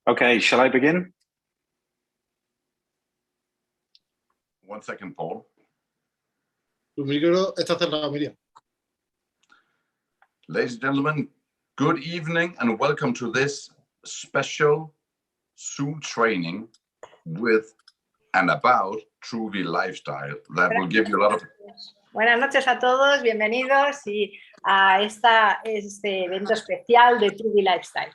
Okay, shall I begin? 1 second, Paul. Tu micro está cerrado, Miriam. Ladies and gentlemen, good evening and welcome to this special Zoom training with and about TRUVVI lifestyle that will give you a lot of... Buenas noches a todos, bienvenidos a este evento especial de TRUVVI Lifestyle.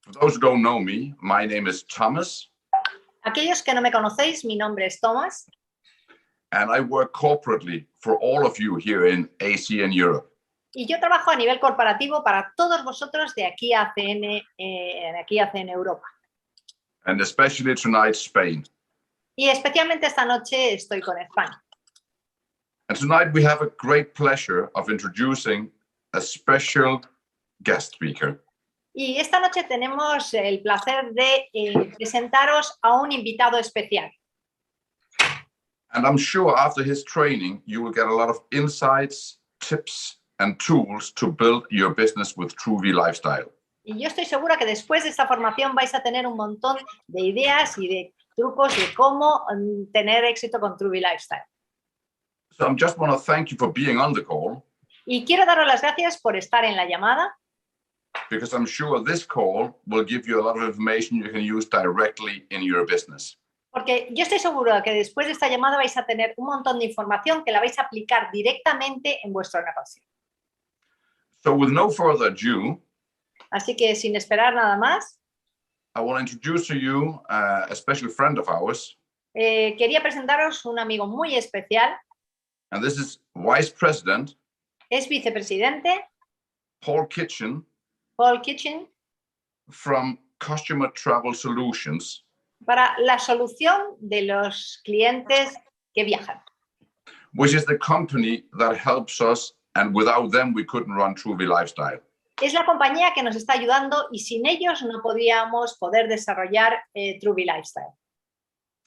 For those who don't know me, my name is Thomas. Aquellos que no me conocéis, mi nombre es Thomas. And I work corporately for all of you here in AC and Europe. Y yo trabajo a nivel corporativo para todos vosotros de aquí a CN Europa. And especially tonight, Spain. Y especialmente esta noche estoy con España. And tonight we have a great pleasure of introducing a special guest speaker. Y esta noche tenemos el placer de presentaros a un invitado especial. And I'm sure after his training, you will get a lot of insights, tips, and tools to build your business with TRUVVI lifestyle. Y yo estoy segura que después de esta formación vais a tener un montón de ideas y de trucos de cómo tener éxito con TRUVVI lifestyle. So I just want to thank you for being on the call. Y quiero daros las gracias por estar en la llamada. Because I'm sure this call will give you a lot of information you can use directly in your business. Porque yo estoy seguro de que después de esta llamada vais a tener un montón de información que la vais a aplicar directamente en vuestro negocio. So with no further ado, así que sin esperar nada más, I want to introduce to you a special friend of ours. Quería presentaros un amigo muy especial. And this is Vice President. Es vicepresidente. Paul KITCHING. Paul KITCHING. From Customer Travel Solutions. Para la solución de los clientes que viajan. Which is the company that helps us, and without them we couldn't run TRUVVI lifestyle. Es la compañía que nos está ayudando y sin ellos no podríamos poder desarrollar TRUVVI lifestyle.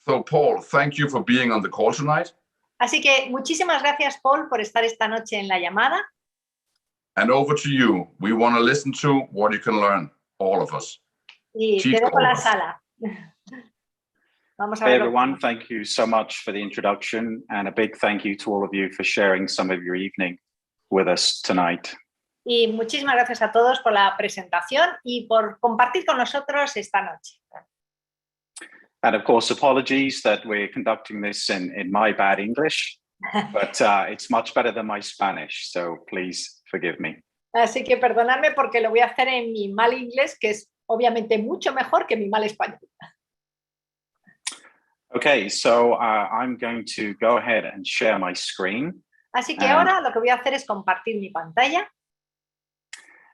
So Paul, thank you for being on the call tonight. Así que muchísimas gracias, Paul, por estar esta noche en la llamada. And over to you. We want to listen to what you can learn, all of us. Y te dejo la sala. Hey everyone, thank you so much for the introduction and a big thank you to all of you for sharing some of your evening with us tonight. Y muchísimas gracias a todos por la presentación y por compartir con nosotros esta noche. And of course, apologies that we're conducting this in my bad English, but it's much better than my Spanish, so please forgive me. Así que perdonadme porque lo voy a hacer en mi mal inglés, que es obviamente mucho mejor que mi mal español. Okay, so I'm going to go ahead and share my screen. Así que ahora lo que voy a hacer es compartir mi pantalla.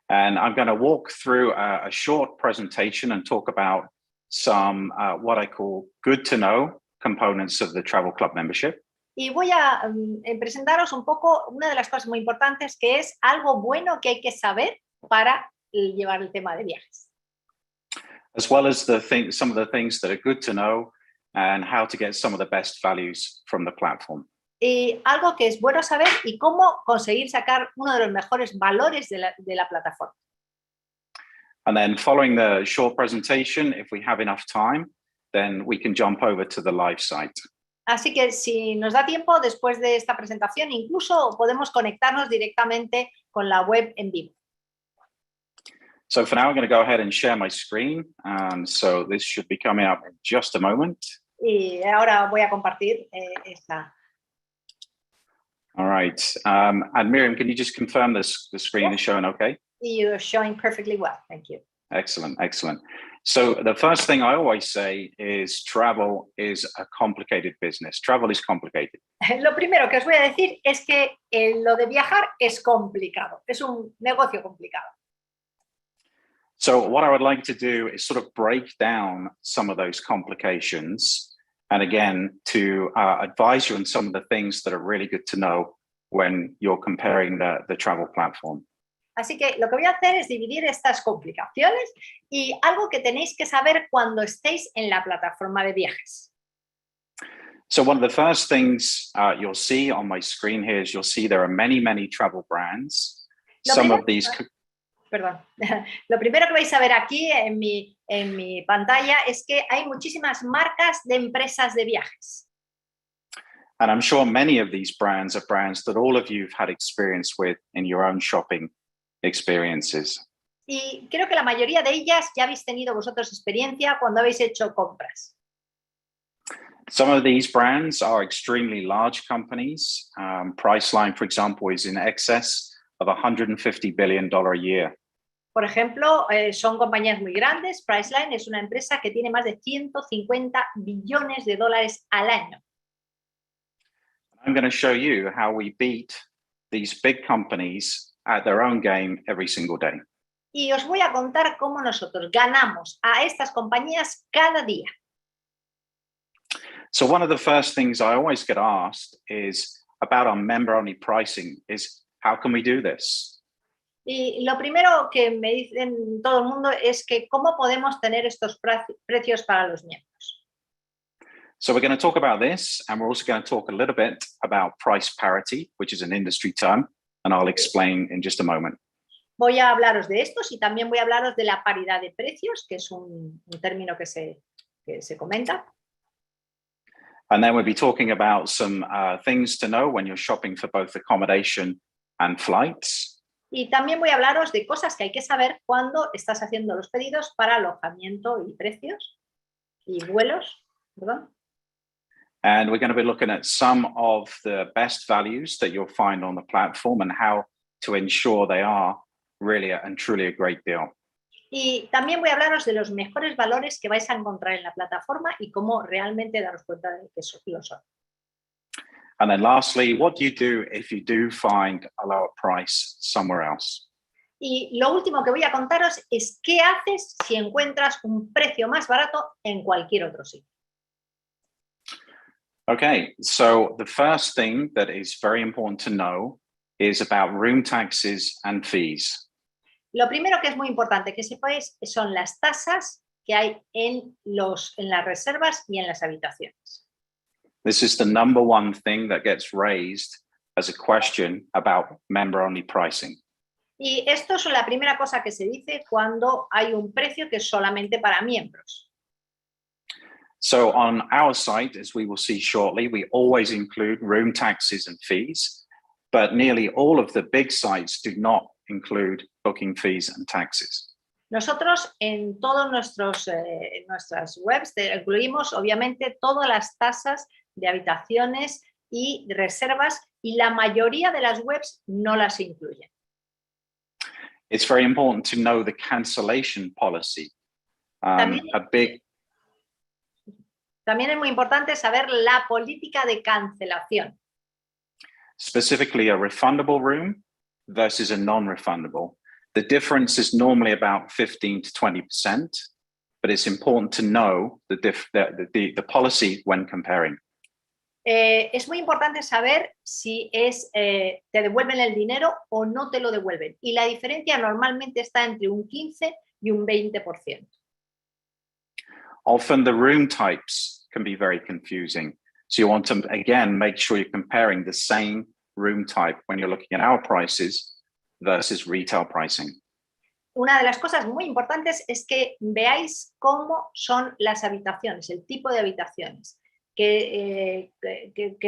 And I'm going to walk through a short presentation and talk about some what I call good to know components of the Travel Club membership. Y voy a presentaros un poco una de las cosas muy importantes que es algo bueno que hay que saber para llevar el tema de viajes. As well as some of the things that are good to know and how to get some of the best values from the platform. Y algo que es bueno saber y cómo conseguir sacar uno de los mejores valores de la plataforma. And then following the short presentation, if we have enough time, then we can jump over to the live site. Así que si nos da tiempo, después de esta presentación, incluso podemos conectarnos directamente con la web en vivo. So for now, I'm going to go ahead and share my screen. So this should be coming up in just a moment. Y ahora voy a compartir esta. All right. And Miriam, can you just confirm the screen is showing okay? You're showing perfectly well. Thank you. Excellent, excellent. So the first thing I always say is travel is a complicated business. Travel is complicated. Lo primero que os voy a decir es que lo de viajar es complicado. Es un negocio complicado. So what I would like to do is sort of break down some of those complications. And again, to advise you on some of the things that are really good to know when you're comparing the travel platform. Así que lo que voy a hacer es dividir estas complicaciones y algo que tenéis que saber cuando estéis en la plataforma de viajes. So one of the first things you'll see on my screen here is you'll see there are many, many travel brands. Some of these... Perdón. Lo primero que vais a ver aquí en mi pantalla es que hay muchísimas marcas de empresas de viajes. And I'm sure many of these brands are brands that all of you have had experience with in your own shopping experiences. Y creo que la mayoría de ellas ya habéis tenido vosotros experiencia cuando habéis hecho compras. Some of these brands are extremely large companies. Priceline, for example, is in excess of $150 billion a year. Por ejemplo, son compañías muy grandes. Priceline es una empresa que tiene más de 150 billones de dólares al año. I'm going to show you how we beat these big companies at their own game every single day. Y os voy a contar cómo nosotros ganamos a estas compañías cada día. So one of the first things I always get asked is about our member-only pricing is how can we do this? Y lo primero que me dicen todo el mundo es que cómo podemos tener estos precios para los miembros. So we're going to talk about this, and we're also going to talk a little bit about price parity, which is an industry term, and I'll explain in just a moment. Voy a hablaros de estos y también voy a hablaros de la paridad de precios, que es un término que se comenta. And then we'll be talking about some things to know when you're shopping for both accommodation and flights. Y también voy a hablaros de cosas que hay que saber cuando estás haciendo los pedidos para alojamiento y precios y vuelos, ¿perdón? And we're going to be looking at some of the best values that you'll find on the platform and how to ensure they are really and truly a great deal. Y también voy a hablaros de los mejores valores que vais a encontrar en la plataforma y cómo realmente daros cuenta de que lo son. And then lastly, what do you do if you do find a lower price somewhere else? Y lo último que voy a contaros es qué haces si encuentras un precio más barato en cualquier otro sitio. Okay, so the first thing that is very important to know is about room taxes and fees. Lo primero que es muy importante que sepáis son las tasas que hay en las reservas y en las habitaciones. This is the number one thing that gets raised as a question about member-only pricing. Y esto es la primera cosa que se dice cuando hay un precio que es solamente para miembros. So on our site, as we will see shortly, we always include room taxes and fees, but nearly all of the big sites do not include booking fees and taxes. Nosotros en todas nuestras webs incluimos obviamente todas las tasas de habitaciones y reservas y la mayoría de las webs no las incluyen. It's very important to know the cancellation policy. También es muy importante saber la política de cancelación. Specifically, a refundable room versus a non-refundable. The difference is normally about 15 to 20%, but it's important to know the policy when comparing. Es muy importante saber si te devuelven el dinero o no te lo devuelven. Y la diferencia normalmente está entre un 15 y un 20%. Often the room types can be very confusing. So you want to, again, make sure you're comparing the same room type when you're looking at our prices versus retail pricing. Una de las cosas muy importantes es que veáis cómo son las habitaciones, el tipo de habitaciones. ¿Qué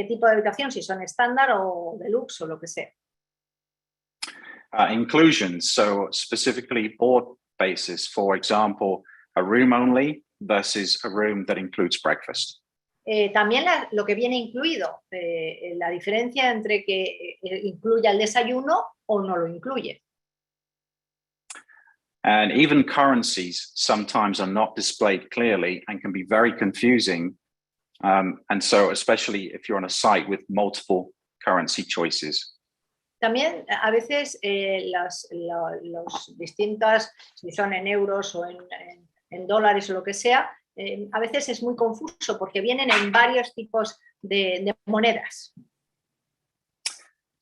tipo de habitación? Si son estándar o deluxe o lo que sea. Inclusions, so specifically board basis, for example, a room only versus a room that includes breakfast. También lo que viene incluido, la diferencia entre que incluya el desayuno o no lo incluye. And even currencies sometimes are not displayed clearly and can be very confusing. And so especially if you're on a site with multiple currency choices. También a veces los distintas, si son en euros o en dólares o lo que sea, a veces es muy confuso porque vienen en varios tipos de monedas.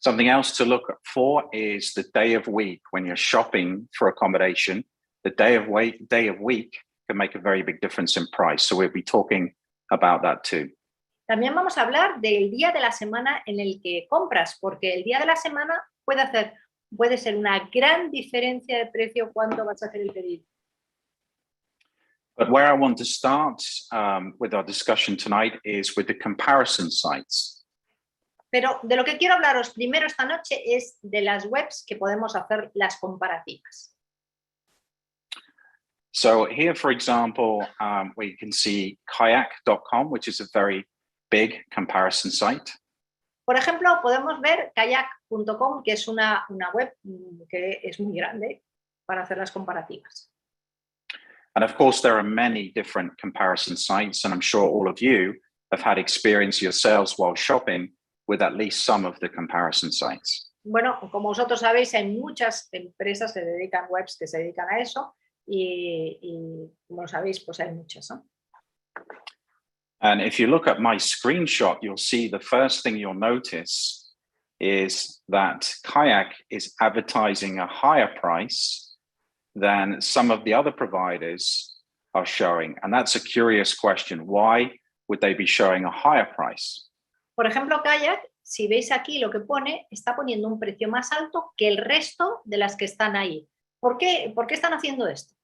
Something else to look for is the day of week. When you're shopping for accommodation, the day of week can make a very big difference in price. So we'll be talking about that too. También vamos a hablar del día de la semana en el que compras, porque el día de la semana puede hacer puede ser una gran diferencia de precio cuando vas a hacer el pedido. But where I want to start with our discussion tonight is with the comparison sites. Pero de lo que quiero hablaros primero esta noche es de las webs que podemos hacer las comparativas. So here, for example, we can see kayak.com, which is a very big comparison site. Por ejemplo, podemos ver kayak.com, que es una web que es muy grande para hacer las comparativas. And of course, there are many different comparison sites, and I'm sure all of you have had experience yourselves while shopping with at least some of the comparison sites. Bueno, como vosotros sabéis, hay muchas empresas que dedican webs que se dedican a eso y como sabéis, pues hay muchas, ¿no? And if you look at my screenshot, you'll see the first thing you'll notice is that Kayak is advertising a higher price than some of the other providers are showing. And that's a curious question. Why would they be showing a higher price? Por ejemplo, Kayak, si veis aquí lo que pone, está poniendo un precio más alto que el resto de las que están ahí. ¿Por qué están haciendo esto?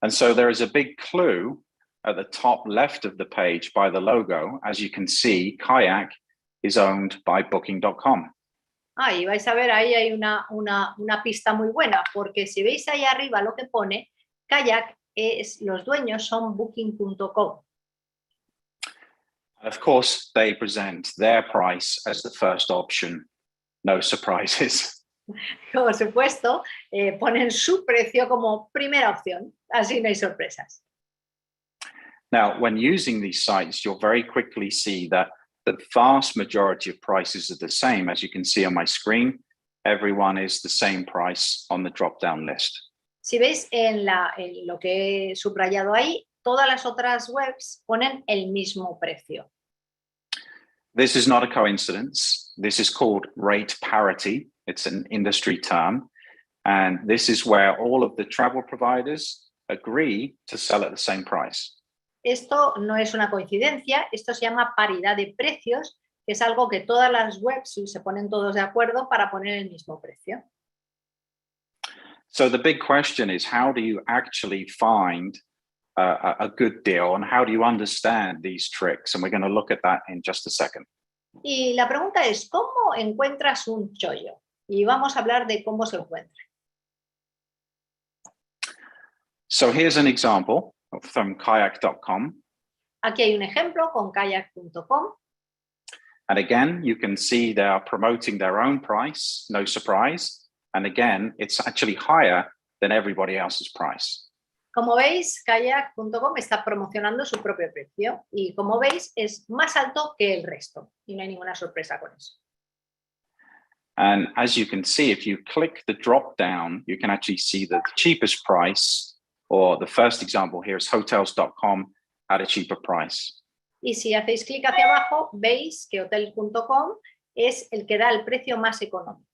And so there is a big clue at the top left of the page by the logo. As you can see, Kayak is owned by Booking.com. Y vais a ver, ahí hay una pista muy buena, porque si veis ahí arriba lo que pone, Kayak los dueños son Booking.com. Of course, they present their price as the first option. No surprises. Por supuesto, ponen su precio como primera opción, así no hay sorpresas. Now, when using these sites, you'll very quickly see that the vast majority of prices are the same. As you can see on my screen, everyone is the same price on the drop-down list. Si veis en lo que he subrayado ahí, todas las otras webs ponen el mismo precio. This is not a coincidence. This is called rate parity. It's an industry term. And this is where all of the travel providers agree to sell at the same price. Esto no es una coincidencia, esto se llama paridad de precios, que es algo que todas las webs se ponen todos de acuerdo para poner el mismo precio. So the big question is, how do you actually find a good deal, and how do you understand these tricks? And we're going to look at that in just a second. Y la pregunta es, ¿cómo encuentras un chollo? Y vamos a hablar de cómo se encuentra. So here's an example from kayak.com. Aquí hay un ejemplo con kayak.com. And again, you can see they are promoting their own price, no surprise. And again, it's actually higher than everybody else's price. Como veis, kayak.com está promocionando su propio precio y como veis es más alto que el resto y no hay ninguna sorpresa con eso. And as you can see, if you click the drop down, you can actually see the cheapest price, or the first example here is hotels.com at a cheaper price. Y si hacéis clic hacia abajo, veis que hotel.com es el que da el precio más económico.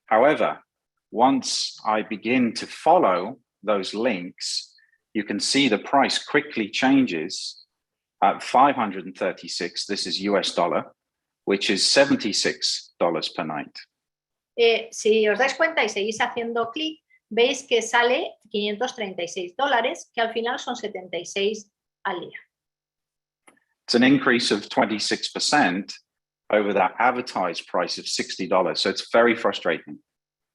However, once I begin to follow those links, you can see the price quickly changes at 536. This is US dollar, which is $76 per night. Si os dais cuenta y seguís haciendo clic, veis que sale $536, que al final son 76 al día. It's an increase of 26% over that advertised price of $60. So it's very frustrating.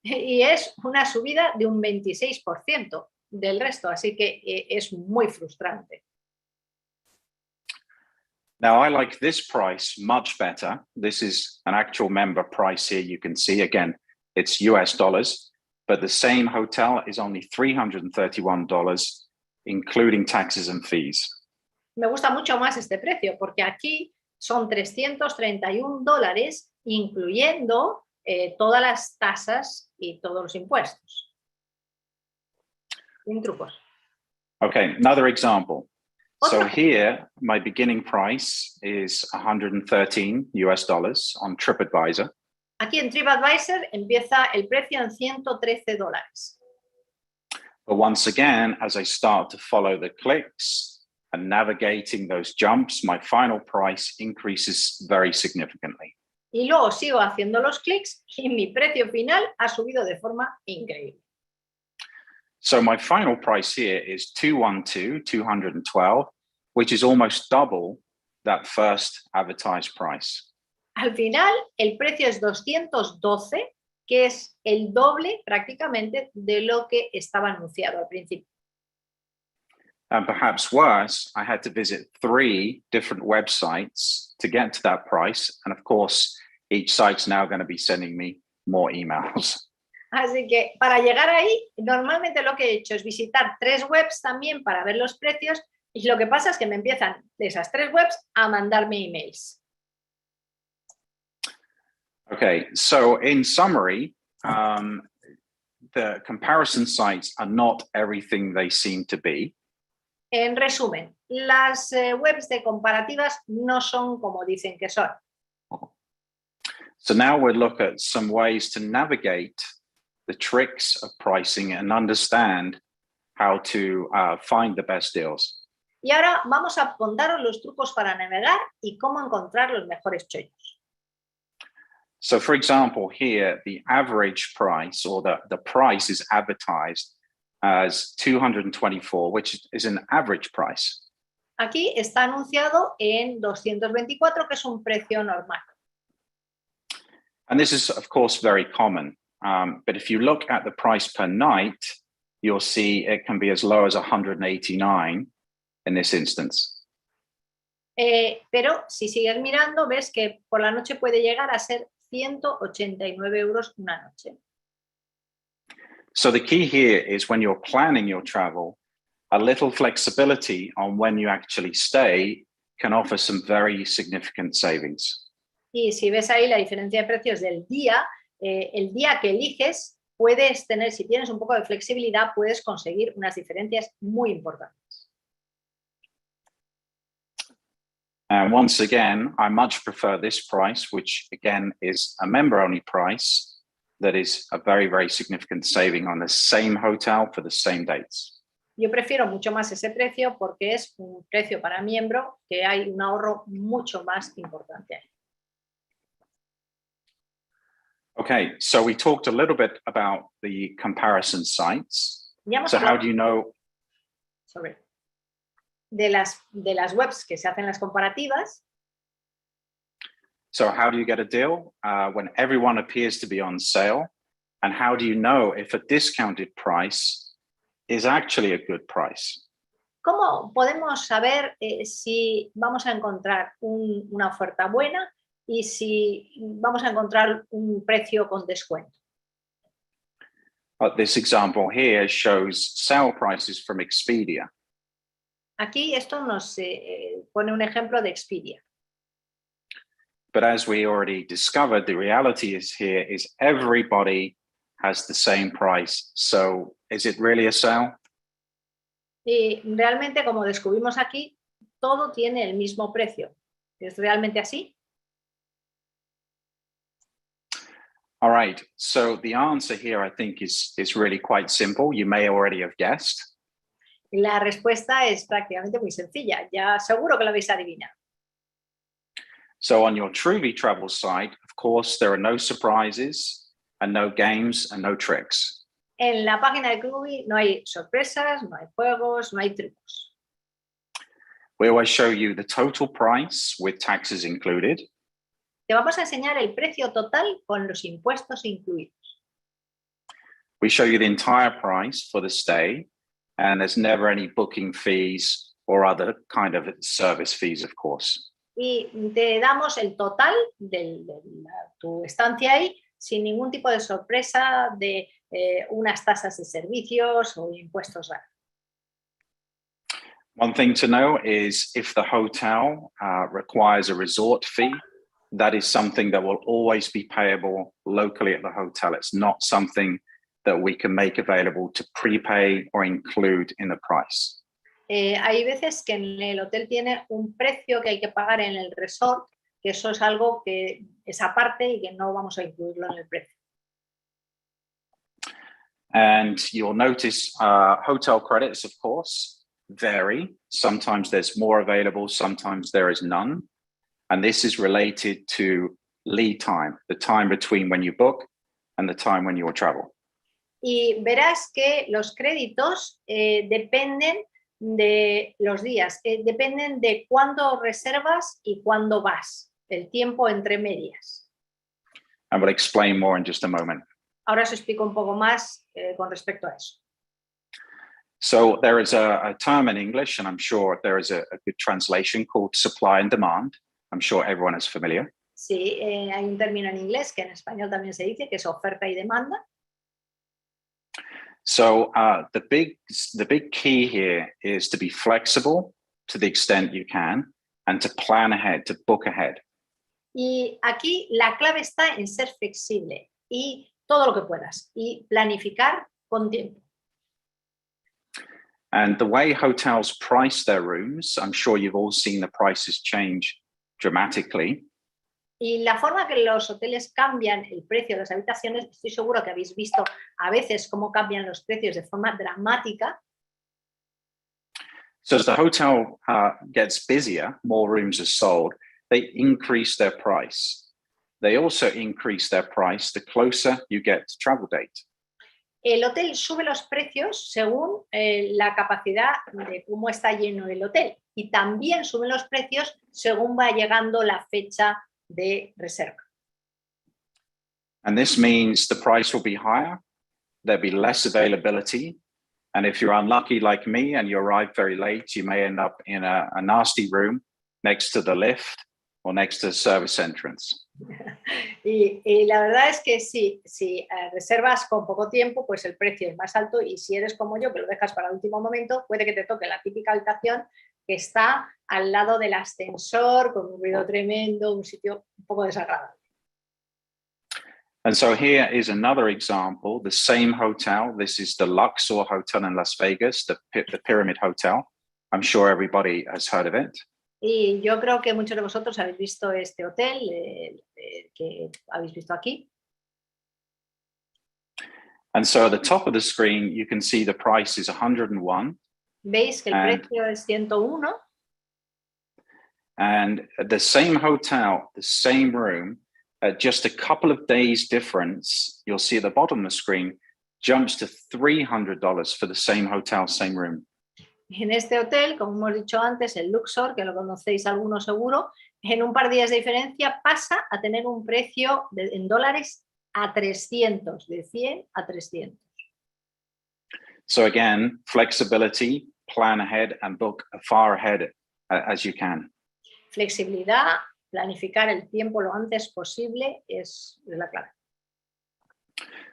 Y es una subida de un 26% del resto, así que es muy frustrante. Now, I like this price much better. This is an actual member price here. You can see, again, it's US dollars, but the same hotel is only $331, including taxes and fees. Me gusta mucho más este precio porque aquí son $331, incluyendo todas las tasas y todos los impuestos. Sin trucos. Okay, another example. So here, my beginning price is $113 on TripAdvisor. Aquí en TripAdvisor empieza el precio en $113. But once again, as I start to follow the clicks and navigating those jumps, my final price increases very significantly. Y luego sigo haciendo los clics y mi precio final ha subido de forma increíble. So my final price here is 212, which is almost double that first advertised price. Al final, el precio es 212, que es el doble prácticamente de lo que estaba anunciado al principio. And perhaps worse, I had to visit 3 different websites to get to that price. And of course, each site's now going to be sending me more emails. Así que para llegar ahí, normalmente lo que he hecho es visitar 3 webs también para ver los precios, y lo que pasa es que me empiezan de esas 3 webs a mandarme emails. Okay, so in summary, the comparison sites are not everything they seem to be. En resumen, las webs de comparativas no son como dicen que son. So now we'll look at some ways to navigate the tricks of pricing and understand how to find the best deals. Y ahora vamos a contaros los trucos para navegar y cómo encontrar los mejores chollos. So for example, here, the average price or the price is advertised as 224, which is an average price. Aquí está anunciado en 224, que es un precio normal. And this is, of course, very common. But if you look at the price per night, you'll see it can be as low as 189 in this instance. Pero si sigues mirando, ves que por la noche puede llegar a ser 189 euros una noche. So the key here is when you're planning your travel, a little flexibility on when you actually stay can offer some very significant savings. Y si ves ahí la diferencia de precios del día, el día que eliges, puedes tener, si tienes un poco de flexibilidad, puedes conseguir unas diferencias muy importantes. And once again, I much prefer this price, which again is a member-only price that is a very, very significant saving on the same hotel for the same dates. Yo prefiero mucho más ese precio porque es un precio para miembro que hay un ahorro mucho más importante ahí. Okay, so we talked a little bit about the comparison sites. So how do you know? Sobre de las webs que se hacen las comparativas. So how do you get a deal when everyone appears to be on sale? And how do you know if a discounted price is actually a good price? ¿Cómo podemos saber si vamos a encontrar una oferta buena y si vamos a encontrar un precio con descuento? This example here shows sale prices from Expedia. Aquí esto nos pone un ejemplo de Expedia. But as we already discovered, the reality is here is everybody has the same price. So is it really a sale? Y realmente, como descubrimos aquí, todo tiene el mismo precio. ¿Es realmente así? All right, so the answer here, I think, is really quite simple. You may already have guessed. La respuesta es prácticamente muy sencilla. Ya seguro que lo habéis adivinado. So on your TRUVVI travel site, of course, there are no surprises and no games and no tricks. En la página de TRUVVI no hay sorpresas, no hay juegos, no hay trucos. We always show you the total price with taxes included. Te vamos a enseñar el precio total con los impuestos incluidos. We show you the entire price for the stay, and there's never any booking fees or other kind of service fees, of course. Y te damos el total de tu estancia ahí sin ningún tipo de sorpresa de unas tasas de servicios o impuestos raros. One thing to know is if the hotel requires a resort fee, that is something that will always be payable locally at the hotel. It's not something that we can make available to prepay or include in the price. Hay veces que en el hotel tiene un precio que hay que pagar en el resort, que eso es algo que es aparte y que no vamos a incluirlo en el precio. And you'll notice hotel credits, of course, vary. Sometimes there's more available, sometimes there is none. And this is related to lead time, the time between when you book and the time when you travel. Y verás que los créditos dependen de los días, dependen de cuándo reservas y cuándo vas, el tiempo entre medias. And we'll explain more in just a moment. Ahora os explico un poco más con respecto a eso. So there is a term in English, and I'm sure there is a good translation called supply and demand. I'm sure everyone is familiar. Sí, hay un término en inglés que en español también se dice, que es oferta y demanda. So the big key here is to be flexible to the extent you can and to plan ahead, to book ahead. Y aquí la clave está en ser flexible y todo lo que puedas y planificar con tiempo. And the way hotels price their rooms, I'm sure you've all seen the prices change dramatically. Y la forma que los hoteles cambian el precio de las habitaciones, estoy seguro que habéis visto a veces cómo cambian los precios de forma dramática. So as the hotel gets busier, more rooms are sold, they increase their price. They also increase their price the closer you get to travel date. El hotel sube los precios según la capacidad de cómo está lleno el hotel y también suben los precios según va llegando la fecha de reserva. And this means the price will be higher, there'll be less availability, and if you're unlucky like me and you arrive very late, you may end up in a nasty room next to the lift or next to the service entrance. Y la verdad es que si reservas con poco tiempo, pues el precio es más alto y si eres como yo, que lo dejas para el último momento, puede que te toque la típica habitación que está al lado del ascensor, con un ruido tremendo, un sitio un poco desagradable. And so here is another example, the same hotel. This is the Luxor Hotel in Las Vegas, the Pyramid Hotel. I'm sure everybody has heard of it. Y yo creo que muchos de vosotros habéis visto este hotel que habéis visto aquí. And so at the top of the screen, you can see the price is 101. Veis que el precio es 101. And the same hotel, the same room, just a couple of days difference, you'll see at the bottom of the screen, jumps to $300 for the same hotel, same room. En este hotel, como hemos dicho antes, el Luxor, que lo conocéis algunos seguro, en un par de días de diferencia pasa a tener un precio en dólares a 300, de 100 a 300. So again, flexibility, plan ahead and book far ahead as you can. Flexibilidad, planificar el tiempo lo antes posible es la clave.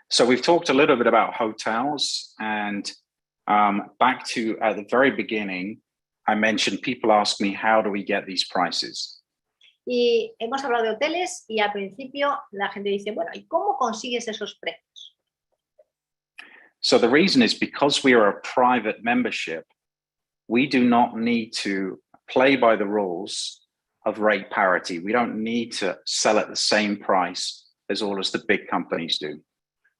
So we've talked a little bit about hotels, and back to at the very beginning, I mentioned people ask me, how do we get these prices? Y hemos hablado de hoteles y al principio la gente dice, bueno, ¿y cómo consigues esos precios? So the reason is because we are a private membership, we do not need to play by the rules of rate parity. We don't need to sell at the same price as all as the big companies do.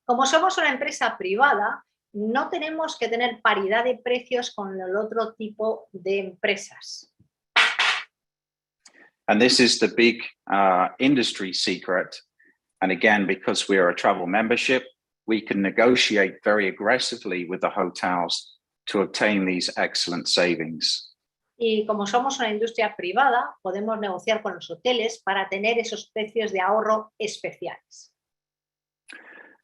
Como somos una empresa privada, no tenemos que tener paridad de precios con el otro tipo de empresas. And this is the big industry secret. And again, because we are a travel membership, we can negotiate very aggressively with the hotels to obtain these excellent savings. Y como somos una industria privada, podemos negociar con los hoteles para tener esos precios de ahorro especiales.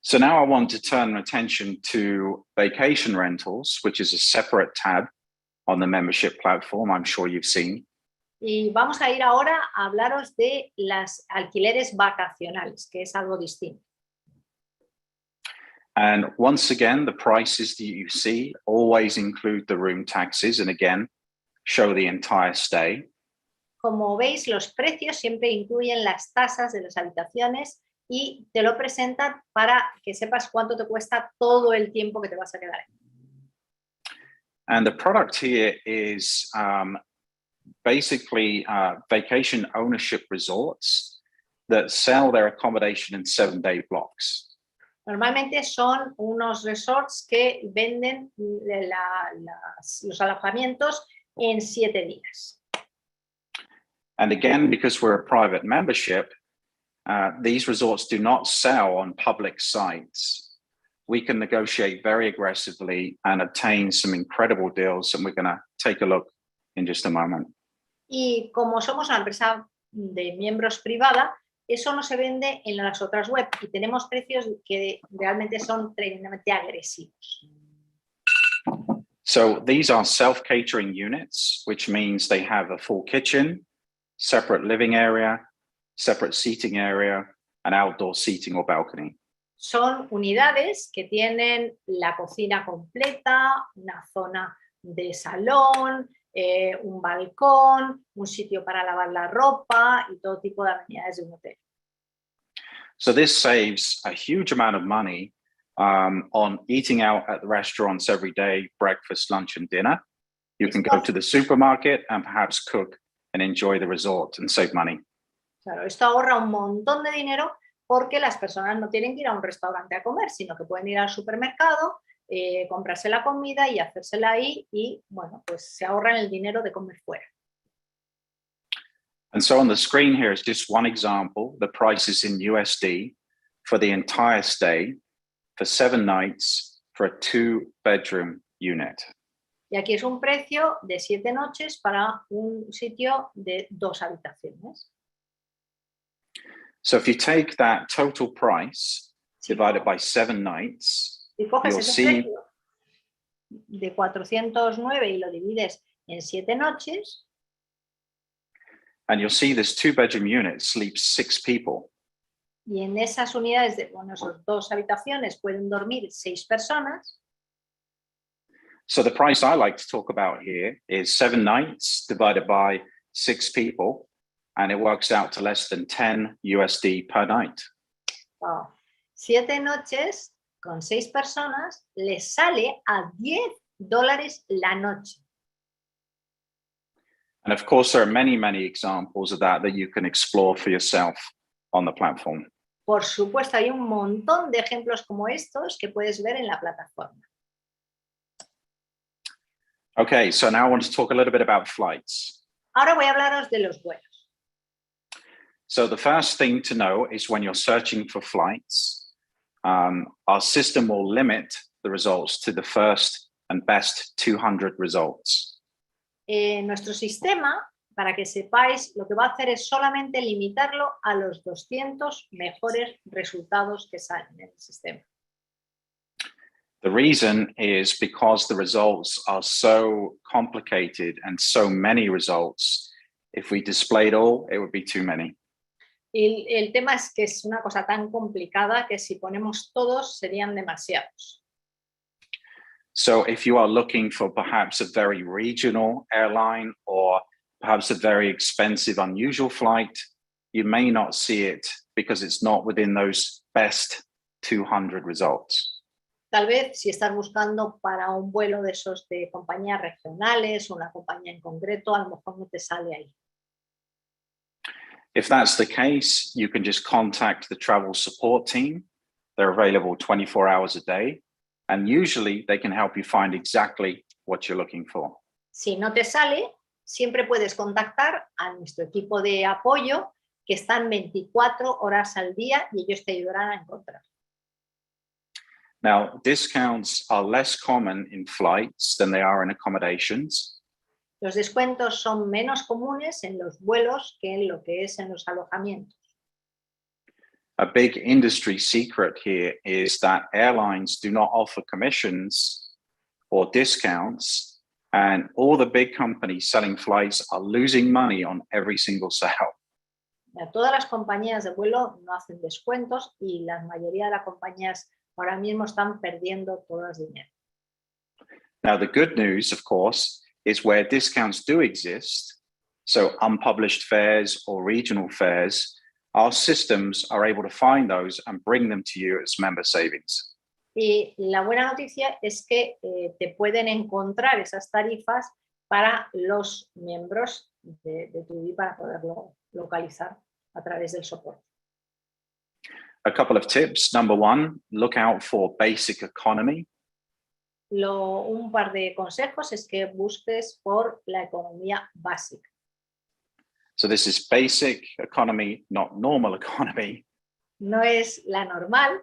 So now I want to turn attention to vacation rentals, which is a separate tab on the membership platform, I'm sure you've seen. Y vamos a ir ahora a hablaros de las alquileres vacacionales, que es algo distinto. And once again, the prices that you see always include the room taxes, and again, show the entire stay. Como veis, los precios siempre incluyen las tasas de las habitaciones y te lo presentan para que sepas cuánto te cuesta todo el tiempo que te vas a quedar ahí. And the product here is basically vacation ownership resorts that sell their accommodation in 7-day blocks. Normalmente son unos resorts que venden los alojamientos en 7 días. And again, because we're a private membership, these resorts do not sell on public sites. We can negotiate very aggressively and obtain some incredible deals, and we're going to take a look in just a moment. Y como somos una empresa de miembros privada, eso no se vende en las otras web y tenemos precios que realmente son tremendamente agresivos. So these are self-catering units, which means they have a full kitchen, separate living area, separate seating area, and outdoor seating or balcony. Son unidades que tienen la cocina completa, una zona de salón, un balcón, un sitio para lavar la ropa y todo tipo de amenidades de un hotel. So this saves a huge amount of money on eating out at the restaurants every day, breakfast, lunch, and dinner. You can go to the supermarket and perhaps cook and enjoy the resort and save money. Claro, esto ahorra un montón de dinero porque las personas no tienen que ir a un restaurante a comer, sino que pueden ir al supermercado, comprarse la comida y hacérsela ahí y, bueno, pues se ahorran el dinero de comer fuera. And so on the screen here is just one example. The prices in USD for the entire stay for 7 nights for a 2-bedroom unit. Y aquí es un precio de 7 noches para un sitio de 2 habitaciones. So if you take that total price divided by 7 nights, Si coges you'll ese see precio de 409 y lo divides en 7 noches, and you'll see this 2-bedroom unit sleeps 6 people. y en esas unidades, bueno, esas 2 habitaciones pueden dormir 6 personas. So the price I like to talk about here is 7 nights divided by 6 people, and it works out to less than 10 USD per night. Wow. 7 noches con 6 personas les sale a $10 la noche. And of course, there are many, many examples of that you can explore for yourself on the platform. Por supuesto, hay un montón de ejemplos como estos que puedes ver en la plataforma. Okay, so now I want to talk a little bit about flights. Ahora voy a hablaros de los vuelos. So the first thing to know is when you're searching for flights, our system will limit the results to the first and best 200 results. Nuestro sistema, para que sepáis, lo que va a hacer es solamente limitarlo a los 200 mejores resultados que salen en el sistema. The reason is because the results are so complicated and so many results. If we displayed all, it would be too many. El tema es que es una cosa tan complicada que si ponemos todos serían demasiados. So if you are looking for perhaps a very regional airline or perhaps a very expensive, unusual flight, you may not see it because it's not within those best 200 results. Tal vez si estás buscando para un vuelo de esos de compañías regionales o una compañía en concreto, a lo mejor no te sale ahí. If that's the case, you can just contact the travel support team. They're available 24 hours a day, and usually they can help you find exactly what you're looking for. Si no te sale, siempre puedes contactar a nuestro equipo de apoyo que están 24 horas al día y ellos te ayudarán a encontrar. Now, discounts are less common in flights than they are in accommodations. Los descuentos son menos comunes en los vuelos que en lo que es en los alojamientos. A big industry secret here is that airlines do not offer commissions or discounts, and all the big companies selling flights are losing money on every single sale. Todas las compañías de vuelo no hacen descuentos y la mayoría de las compañías ahora mismo están perdiendo todas dinero. Now, the good news, of course, is where discounts do exist, so unpublished fares or regional fares, our systems are able to find those and bring them to you as member savings. Y la buena noticia es que te pueden encontrar esas tarifas para los miembros de TRUVVI para poderlo localizar a través del soporte. A couple of tips. Number 1, look out for basic economy. Un par de consejos es que busques por la economía básica. So this is basic economy, not normal economy. No es la normal.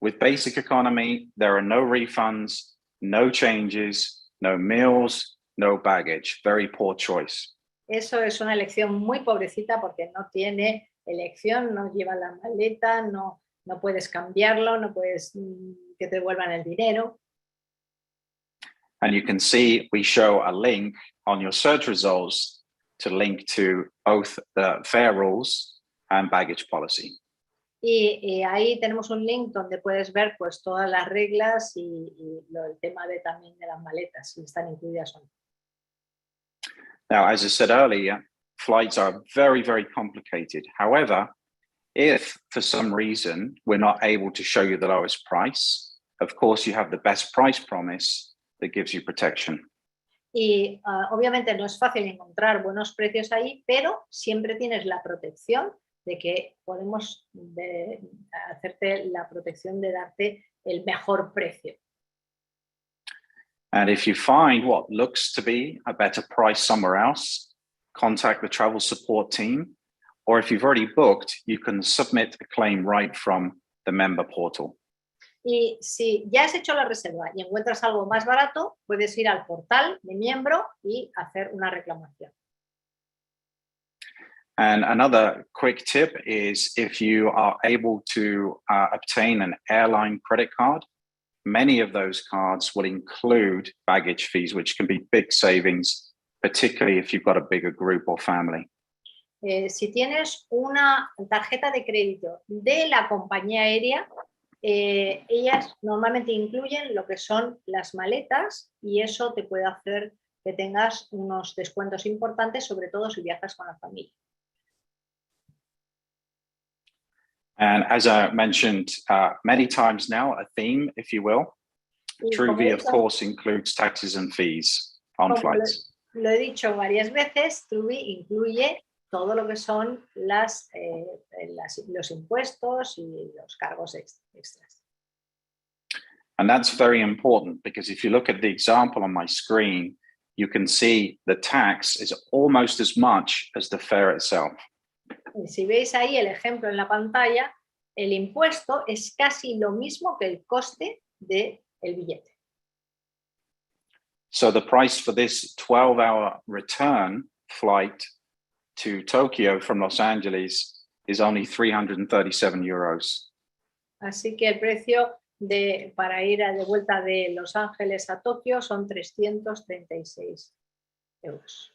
With basic economy, there are no refunds, no changes, no meals, no baggage. Very poor choice. Eso es una elección muy pobrecita porque no tiene elección, no lleva la maleta, no puedes cambiarlo, no puedes que te devuelvan el dinero. And you can see we show a link on your search results to link to both the fare rules and baggage policy. Y ahí tenemos un link donde puedes ver pues todas las reglas y el tema también de las maletas, si están incluidas o no. Now, as I said earlier, flights are very, very complicated. However, if for some reason we're not able to show you the lowest price, of course you have the best price promise that gives you protection. Y obviamente no es fácil encontrar buenos precios ahí, pero siempre tienes la protección de que podemos hacerte la protección de darte el mejor precio. And if you find what looks to be a better price somewhere else, contact the travel support team, or if you've already booked, you can submit a claim right from the member portal. Y si ya has hecho la reserva y encuentras algo más barato, puedes ir al portal de miembro y hacer una reclamación. And another quick tip is if you are able to obtain an airline credit card, many of those cards will include baggage fees, which can be big savings, particularly if you've got a bigger group or family. Si tienes una tarjeta de crédito de la compañía aérea, ellas normalmente incluyen lo que son las maletas y eso te puede hacer que tengas unos descuentos importantes, sobre todo si viajas con la familia. And as I mentioned many times now, a theme, if you will, TRUVVI, of course, includes taxes and fees on flights. Lo he dicho varias veces, TRUVVI incluye todo lo que son los impuestos y los cargos extras. And that's very important because if you look at the example on my screen, you can see the tax is almost as much as the fare itself. Y si veis ahí el ejemplo en la pantalla, el impuesto es casi lo mismo que el coste del billete. So the price for this 12-hour return flight to Tokyo from Los Angeles is only 337 euros. Así que el precio para ir de vuelta de Los Ángeles a Tokio son 336 euros.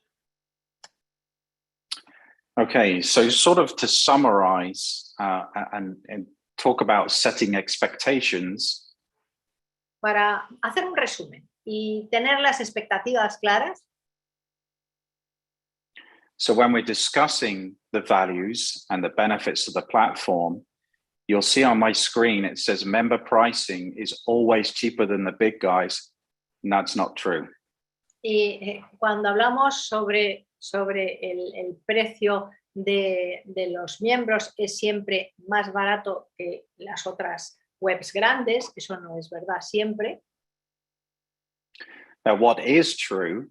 Okay, so sort of to summarize and talk about setting expectations. Para hacer un resumen y tener las expectativas claras. So when we're discussing the values and the benefits of the platform, you'll see on my screen, it says member pricing is always cheaper than the big guys. And that's not true. Y cuando hablamos sobre el precio de los miembros es siempre más barato que las otras webs grandes, eso no es verdad siempre. Now, what is true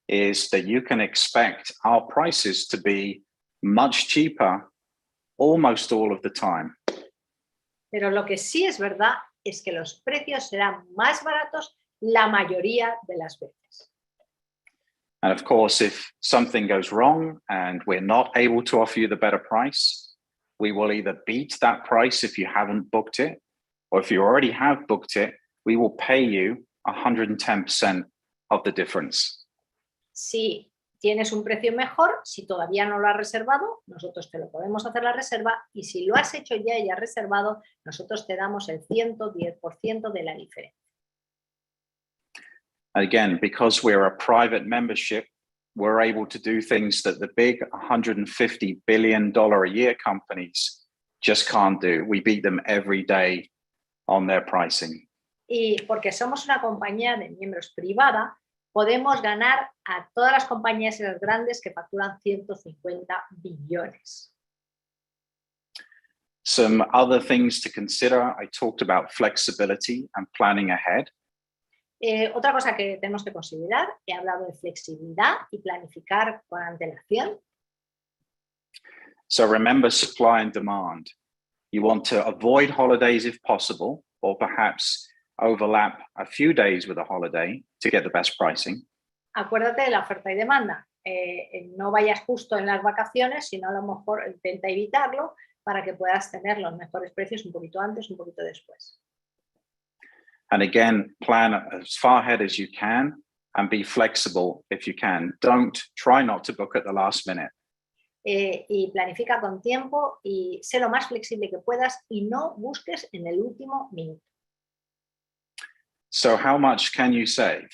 is that you can expect our prices to be much cheaper almost all of the time. Pero lo que sí es verdad es que los precios serán más baratos la mayoría de las veces. And of course, if something goes wrong and we're not able to offer you the better price, we will either beat that price if you haven't booked it, or if you already have booked it, we will pay you 110% of the difference. Si tienes un precio mejor, si todavía no lo has reservado, nosotros te lo podemos hacer la reserva y si lo has hecho ya y has reservado, nosotros te damos el 110% de la diferencia. Again, because we're a private membership, we're able to do things that the big $150 billion a year companies just can't do. We beat them every day on their pricing. Y porque somos una compañía de miembros privada, podemos ganar a todas las compañías grandes que facturan 150 billones. Some other things to consider, I talked about flexibility and planning ahead. Otra cosa que tenemos que considerar, he hablado de flexibilidad y planificar con antelación. So remember supply and demand. You want to avoid holidays if possible, or perhaps overlap a few days with a holiday to get the best pricing. Acuérdate de la oferta y demanda. No vayas justo en las vacaciones, sino a lo mejor intenta evitarlo para que puedas tener los mejores precios un poquito antes, un poquito después. And again, plan as far ahead as you can and be flexible if you can. Try not to book at the last minute. Y planifica con tiempo y sé lo más flexible que puedas y no busques en el último minuto. So how much can you save?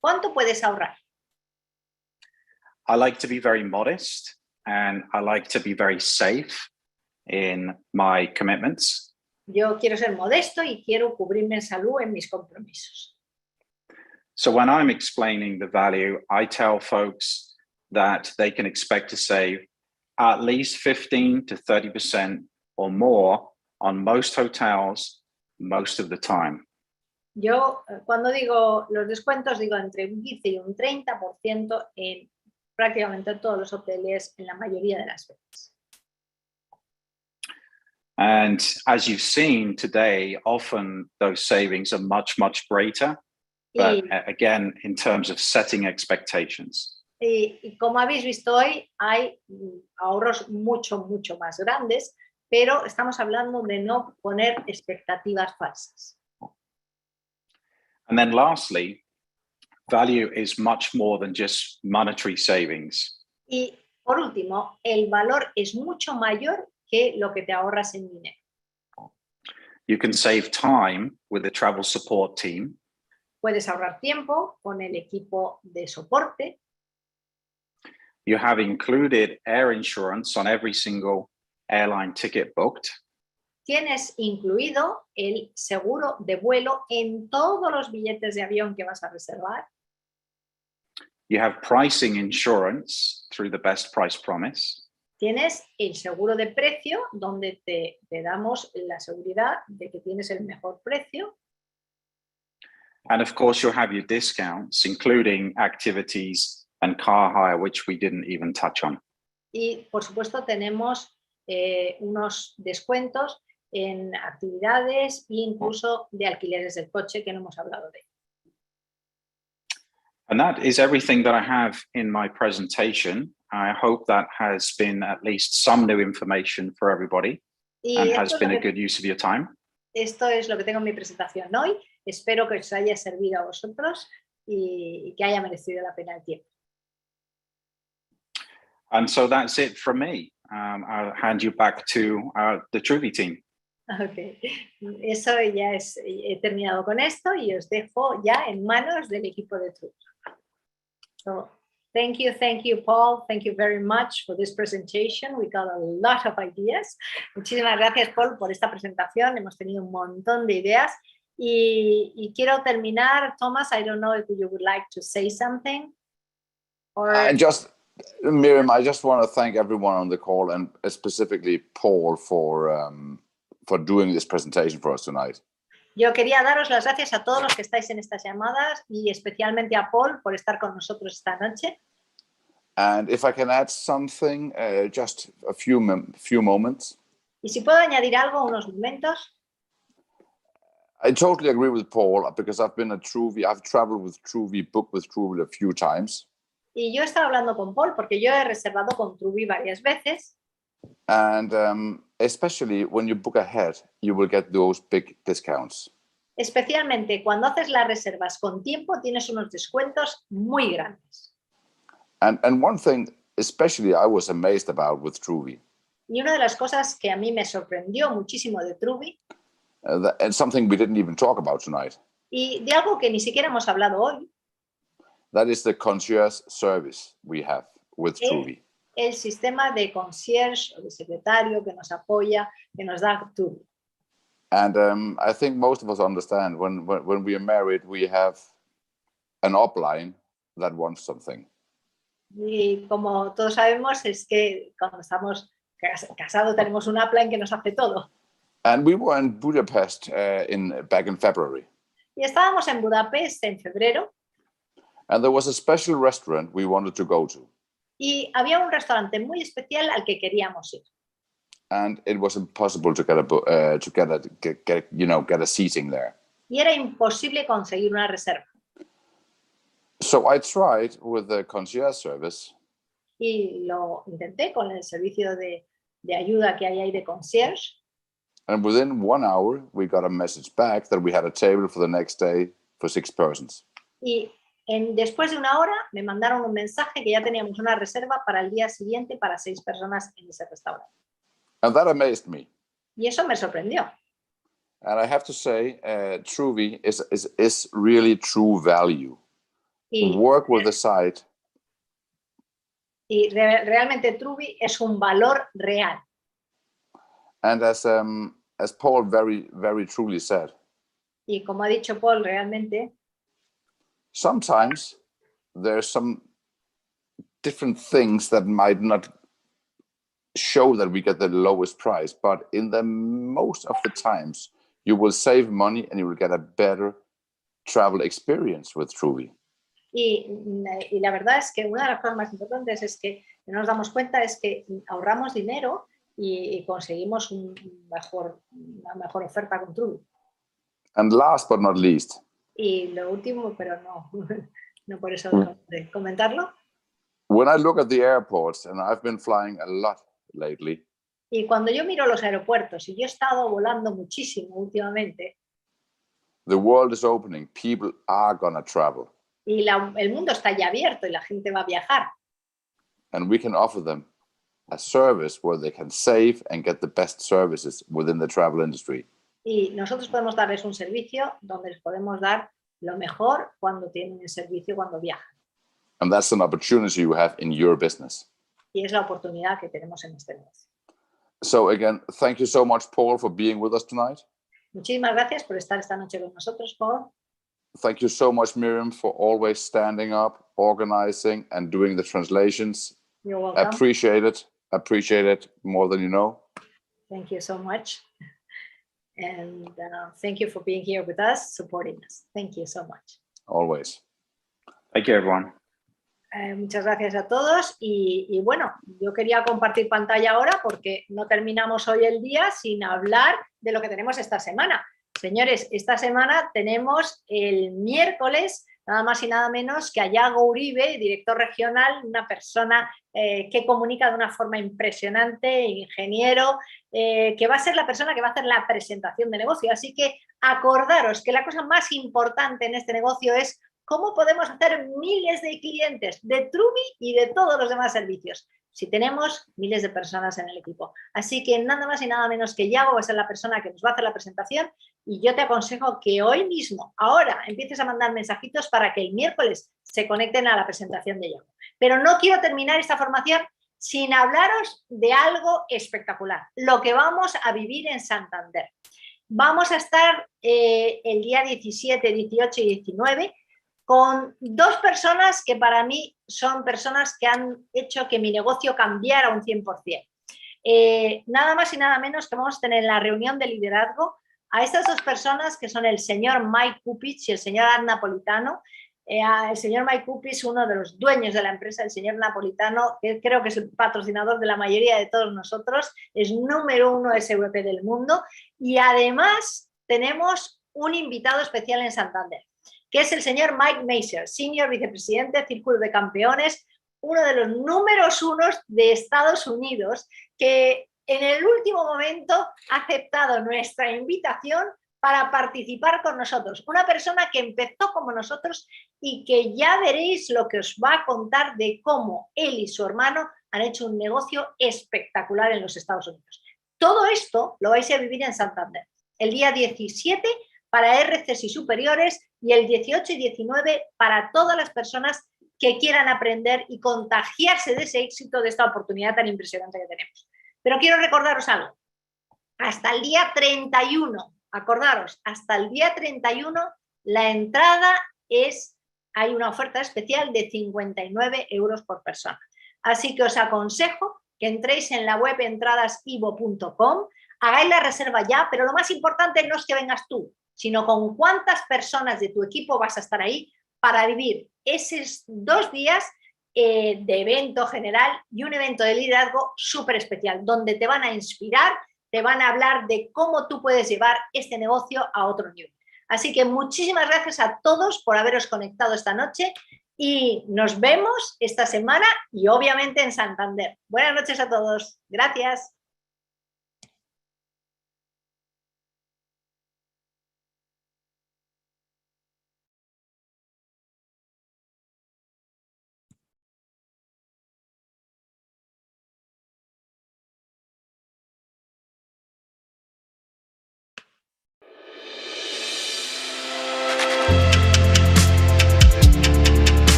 ¿Cuánto puedes ahorrar? I like to be very modest and I like to be very safe in my commitments. Yo quiero ser modesto y quiero cubrirme en salud en mis compromisos. So when I'm explaining the value, I tell folks that they can expect to save at least 15 to 30% or more on most hotels most of the time. Yo cuando digo los descuentos digo entre un 15 y un 30% en prácticamente todos los hoteles en la mayoría de las veces. And as you've seen today, often those savings are much, much greater. But again, in terms of setting expectations. Y como habéis visto hoy, hay ahorros mucho, mucho más grandes, pero estamos hablando de no poner expectativas falsas. And then lastly, value is much more than just monetary savings. Y por último, el valor es mucho mayor que lo que te ahorras en dinero. You can save time with the travel support team. Puedes ahorrar tiempo con el equipo de soporte. You have included air insurance on every single airline ticket booked. Tienes incluido el seguro de vuelo en todos los billetes de avión que vas a reservar. You have pricing insurance through the best price promise. Tienes el seguro de precio, donde te damos la seguridad de que tienes el mejor precio. And of course, you'll have your discounts, including activities and car hire, which we didn't even touch on. Y por supuesto tenemos unos descuentos en actividades e incluso de alquileres del coche que no hemos hablado de. And that is everything that I have in my presentation. I hope that has been at least some new information for everybody and has been a good use of your time. Esto es lo que tengo en mi presentación hoy. Espero que os haya servido a vosotros y que haya merecido la pena el tiempo. And so that's it from me. I'll hand you back to the TRUVVI team. Okay. Eso ya es, he terminado con esto y os dejo ya en manos del equipo de TRUVVI. So, thank you, Paul. Thank you very much for this presentation. We got a lot of ideas. Muchísimas gracias, Paul, por esta presentación. Hemos tenido un montón de ideas. Y quiero terminar, Thomas, I don't know if you would like to say something. Or... Miriam, I just want to thank everyone on the call and specifically Paul for doing this presentation for us tonight. Yo quería daros las gracias a todos los que estáis en estas llamadas y especialmente a Paul por estar con nosotros esta noche. And if I can add something, just a few moments. Y si puedo añadir algo, unos momentos. I totally agree with Paul because I've been at TRUVVI. I've traveled with TRUVVI, booked with TRUVVI a few times. Y yo he estado hablando con Paul porque yo he reservado con TRUVVI varias veces. And especially when you book ahead, you will get those big discounts. Especialmente cuando haces las reservas con tiempo, tienes unos descuentos muy grandes. And one thing, especially I was amazed about with TRUVVI. Y una de las cosas que a mí me sorprendió muchísimo de TRUVVI. And something we didn't even talk about tonight. Y de algo que ni siquiera hemos hablado hoy. That is the concierge service we have with TRUVVI. El sistema de concierge o de secretario que nos apoya, que nos da TRUVVI. And I think most of us understand when we are married, we have an upline that wants something. Y como todos sabemos, es que cuando estamos casados tenemos un upline que nos hace todo. And we were in Budapest back in February. Y estábamos en Budapest en febrero and there was a special restaurant we wanted to go to. y había un restaurante muy especial al que queríamos ir. And it was impossible to get a seating there. Y era imposible conseguir una reserva. So I tried with the concierge service, Y lo intenté con el servicio de ayuda que hay ahí de concierge. and within 1 hour, we got a message back that we had a table for the next day for 6 persons. Y después de 1 hora me mandaron un mensaje que ya teníamos una reserva para el día siguiente para 6 personas en ese restaurante. And that amazed me. Y eso me sorprendió. And I have to say, TRUVVI is really true value. Y, Work with the site. y realmente TRUVVI es un valor real. And as Paul very, very truly said, Y como ha dicho Paul, realmente sometimes there's some different things that might not show that we get the lowest price, but in the most of the times, you will save money and you will get a better travel experience with TRUVVI. Y la verdad es que una de las cosas más importantes es que nos damos cuenta es que ahorramos dinero y conseguimos una mejor oferta con TRUVVI. And last but not least, Y lo último, pero no por eso de comentarlo. when I look at the airports, and I've been flying a lot lately, Y cuando yo miro los aeropuertos, y yo he estado volando muchísimo últimamente, the world is opening. People are gonna travel. y el mundo está ya abierto y la gente va a viajar. And we can offer them a service where they can save and get the best services within the travel industry. Y nosotros podemos darles un servicio donde les podemos dar lo mejor cuando tienen el servicio, cuando viajan. And that's an opportunity you have in your business. Y es la oportunidad que tenemos en este negocio. So again, thank you so much, Paul, for being with us tonight. Muchísimas gracias por estar esta noche con nosotros, Paul. Thank you so much, Miriam, for always standing up, organizing, and doing the translations. You're welcome. Appreciate it more than you know. Thank you so much. And thank you for being here with us, supporting us. Thank you so much. Always. Thank you, everyone. Muchas gracias a todos y bueno, yo quería compartir pantalla ahora porque no terminamos hoy el día sin hablar de lo que tenemos esta semana. Señores, esta semana tenemos el miércoles nada más y nada menos que a Yago Uribe, director regional, una persona que comunica de una forma impresionante, ingeniero, que va a ser la persona que va a hacer la presentación de negocio. Así que acordaros que la cosa más importante en este negocio es cómo podemos hacer miles de clientes de TRUVVI y de todos los demás servicios si tenemos miles de personas en el equipo. Así que nada más y nada menos que Yago va a ser la persona que nos va a hacer la presentación y yo te aconsejo que hoy mismo, ahora, empieces a mandar mensajitos para que el miércoles se conecten a la presentación de Yago. Pero no quiero terminar esta formación sin hablaros de algo espectacular, lo que vamos a vivir en Santander. Vamos a estar el día 17, 18 y 19 con 2 personas que para mí son personas que han hecho que mi negocio cambiara un 100%. Nada más y nada menos que vamos a tener en la reunión de liderazgo a estas 2 personas que son el señor Mike Kupich y el señor Ad Napolitano. El señor Mike Kupich, uno de los dueños de la empresa, el señor Napolitano, que creo que es el patrocinador de la mayoría de todos nosotros, es número 1 SVP del mundo y además tenemos un invitado especial en Santander, que es el señor Mike Maser, senior vicepresidente, Círculo de Campeones, uno de los números 1 de Estados Unidos, que en el último momento ha aceptado nuestra invitación para participar con nosotros. Una persona que empezó como nosotros y que ya veréis lo que os va a contar de cómo él y su hermano han hecho un negocio espectacular en los Estados Unidos. Todo esto lo vais a vivir en Santander. El día 17 para RCs y superiores y el 18 y 19 para todas las personas que quieran aprender y contagiarse de ese éxito, de esta oportunidad tan impresionante que tenemos. Pero quiero recordaros algo. Hasta el día 31, acordaros, hasta el día 31 la entrada hay una oferta especial de 59 euros por persona. Así que os aconsejo que entréis en la web entradasivo.com, hagáis la reserva ya, pero lo más importante no es que vengas tú, sino con cuántas personas de tu equipo vas a estar ahí para vivir esos 2 días de evento general y un evento de liderazgo súper especial, donde te van a inspirar, te van a hablar de cómo tú puedes llevar este negocio a otro nivel. Así que muchísimas gracias a todos por haberos conectado esta noche y nos vemos esta semana y obviamente en Santander. Buenas noches a todos. Gracias.